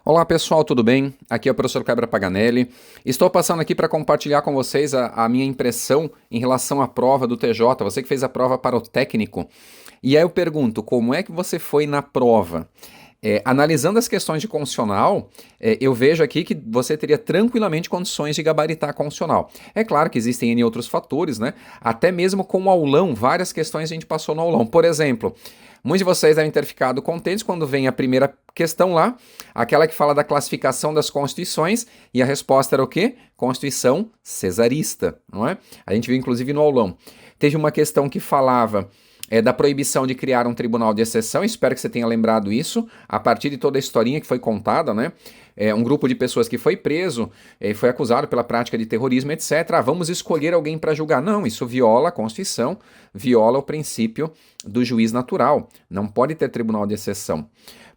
Olá pessoal, tudo bem? Aqui é o professor Kleber Paganelli. Estou passando aqui para compartilhar com vocês a minha impressão em relação à prova do TJ, você que fez a prova para o técnico. E aí eu pergunto, como é que você foi na prova? Analisando as questões de constitucional, eu vejo aqui que você teria tranquilamente condições de gabaritar a constitucional. É claro que existem N outros fatores, né? Até mesmo com o aulão, várias questões a gente passou no aulão. Por exemplo, muitos de vocês devem ter ficado contentes quando vem a primeira questão lá, aquela que fala da classificação das constituições, e a resposta era o quê? Constituição cesarista, não é? A gente viu inclusive no aulão. Teve uma questão que falava da proibição de criar um tribunal de exceção, espero que você tenha lembrado isso, a partir de toda a historinha que foi contada, né? Um grupo de pessoas que foi preso, foi acusado pela prática de terrorismo, etc. Vamos escolher alguém para julgar. Não, isso viola a Constituição, viola o princípio do juiz natural. Não pode ter tribunal de exceção.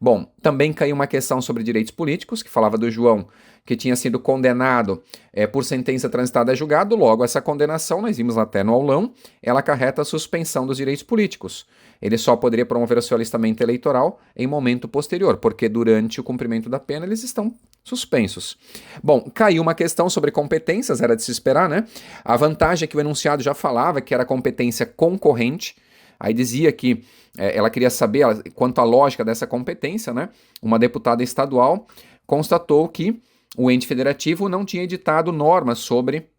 Bom, também caiu uma questão sobre direitos políticos, que falava do João, que tinha sido condenado por sentença transitada a julgado. Logo, essa condenação, nós vimos até no aulão, ela acarreta a suspensão dos direitos políticos. Ele só poderia promover o seu alistamento eleitoral em momento posterior, porque durante o cumprimento da pena eles estão suspensos. Bom, caiu uma questão sobre competências, era de se esperar, né? A vantagem é que o enunciado já falava que era competência concorrente. Aí dizia que ela queria saber quanto à lógica dessa competência, né? Uma deputada estadual constatou que o ente federativo não tinha editado normas sobre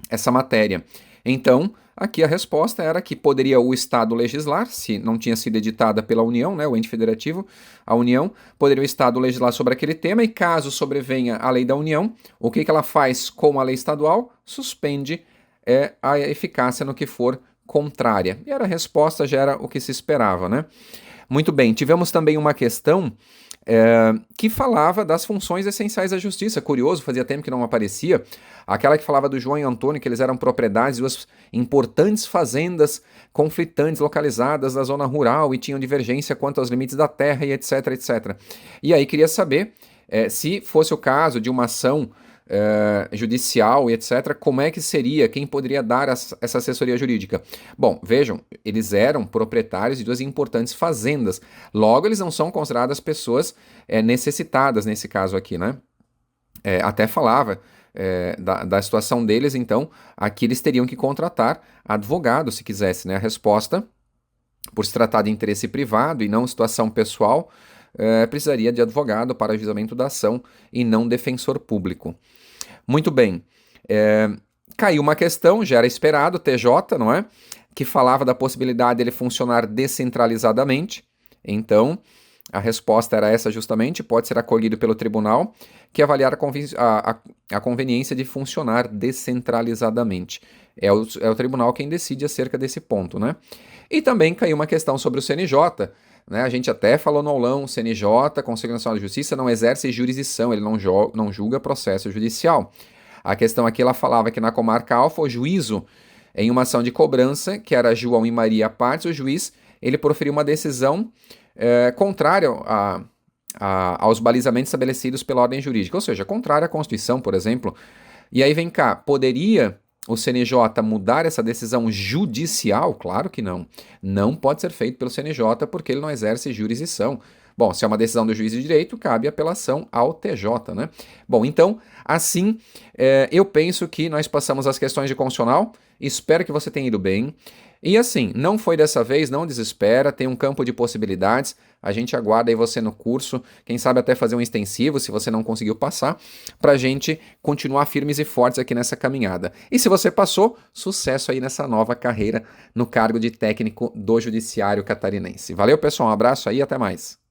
essa matéria. Então, aqui a resposta era que poderia o Estado legislar, se não tinha sido editada pela União, né, o ente federativo, a União, poderia o Estado legislar sobre aquele tema e caso sobrevenha a lei da União, o que ela faz com a lei estadual? Suspende a eficácia no que for contrária. E a resposta já era o que se esperava, né? Muito bem, tivemos também uma questão que falava das funções essenciais da justiça. Curioso, fazia tempo que não aparecia. Aquela que falava do João e Antônio, que eles eram propriedades de duas importantes fazendas conflitantes localizadas na zona rural e tinham divergência quanto aos limites da terra e etc, etc. E aí queria saber se fosse o caso de uma ação judicial e etc., como é que seria, quem poderia dar essa assessoria jurídica? Bom, vejam, eles eram proprietários de duas importantes fazendas, logo eles não são consideradas pessoas necessitadas nesse caso aqui, né? Até falava da situação deles, então aqui eles teriam que contratar advogado se quisesse, né? A resposta, por se tratar de interesse privado e não situação pessoal, precisaria de advogado para ajuizamento da ação e não defensor público. Muito bem, caiu uma questão, já era esperado, TJ, não é? Que falava da possibilidade dele funcionar descentralizadamente. Então, a resposta era essa justamente, pode ser acolhido pelo tribunal, que avaliar a conveniência de funcionar descentralizadamente. É o tribunal quem decide acerca desse ponto, né? E também caiu uma questão sobre o CNJ, né? A gente até falou no aulão, o CNJ, Conselho Nacional de Justiça, não exerce jurisdição, ele não julga processo judicial. A questão aqui, ela falava que na comarca alfa, o juízo, em uma ação de cobrança, que era João e Maria partes, o juiz, ele proferiu uma decisão contrária aos balizamentos estabelecidos pela ordem jurídica, ou seja, contrária à Constituição, por exemplo. E aí vem cá, poderia o CNJ mudar essa decisão judicial? Claro que não. Não pode ser feito pelo CNJ porque ele não exerce jurisdição. Bom, se é uma decisão do juiz de direito, cabe apelação ao TJ, né? Bom, então, assim, eu penso que nós passamos as questões de constitucional, espero que você tenha ido bem. E assim, não foi dessa vez, não desespera, tem um campo de possibilidades, a gente aguarda aí você no curso, quem sabe até fazer um extensivo, se você não conseguiu passar, pra gente continuar firmes e fortes aqui nessa caminhada. E se você passou, sucesso aí nessa nova carreira no cargo de técnico do Judiciário Catarinense. Valeu, pessoal, um abraço aí e até mais.